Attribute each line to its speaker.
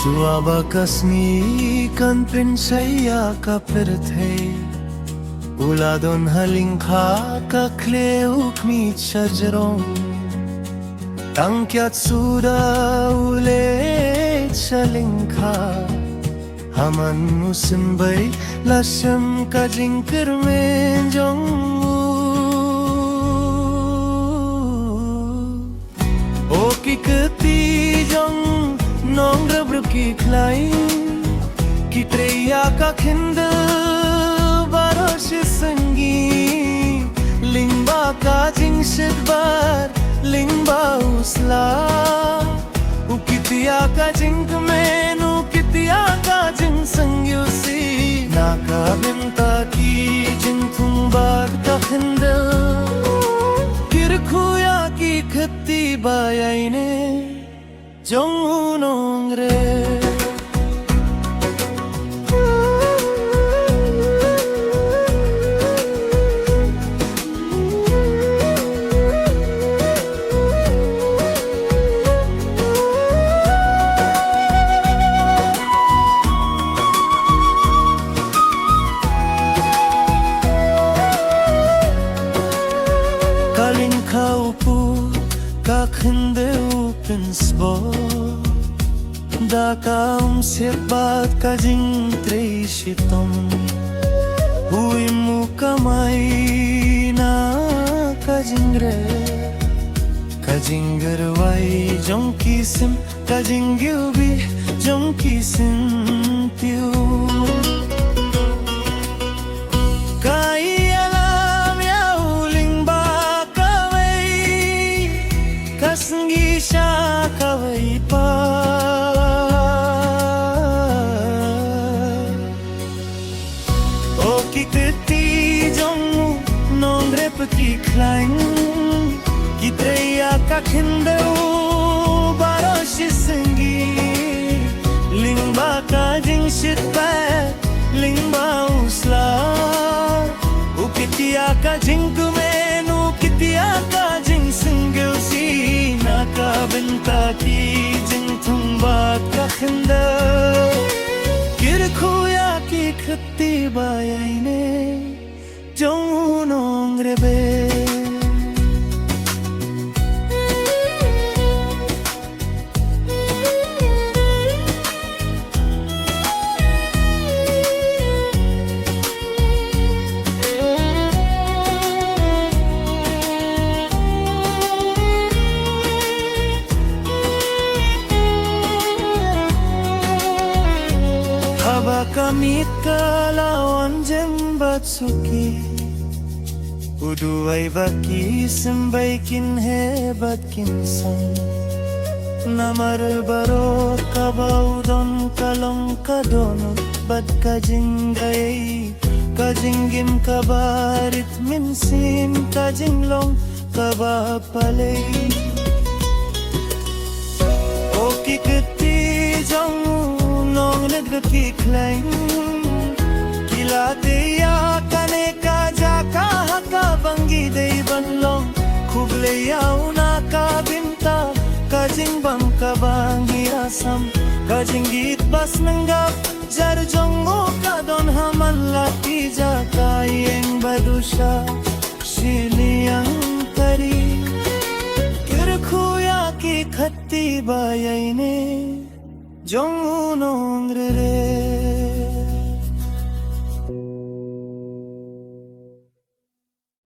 Speaker 1: Shuaba kasmi kan prinsaya ka perthe Uladon halingkha ka kleuk mi chajaron Tangkyat suda ule chalingkha Haman musimbai lasam ka jinkar mein jong O kikti jong nong rab ki khlai ki treya ka khind barosh sangi lingba ka jingshit bar lingba usla ukitiya ka jing menu kitiya ka jing sangyusi na ka binta ki jing thung bar ka khind kirkhuya ki khatti bayaine Jong nongre Kaling kaupu kakhinde upensbo Da kaum sirbat kajing treshitom Hui mukamai na kajingre Kajingarwai jong kisim Kajingyubi jong kisim tiu Kai alam yauling ba kawai Kasngi sha kawai pa ki klang ki treya ka khindo barosh sangi lingba ka jing shit pa lingba usla ukitiya ka jing menu kitiya ka jing singu si na ka binta ki jing thung ba ka khindo kir khoya ki khatti bayaine Jong nongre be Haba kamit kalawan jembat suki Uduai baki sembaikin hebat kinsan Namar baro kabaudon kalong kadonot Bad kajingay kajinggim kabarit minsin Kajinglong kabapalay O kikiti jong nong nagkiklang Kilate ya kane ka jaka haka bangi dei banlong Kuble yau na ka binta Kajing bam ka bangi asam Kajing git bas nanggap Jar jongo ka don haman lati jaka Yeng badusha shiliyang kari Kirkhuya ki khatti bayaine Jong nongre re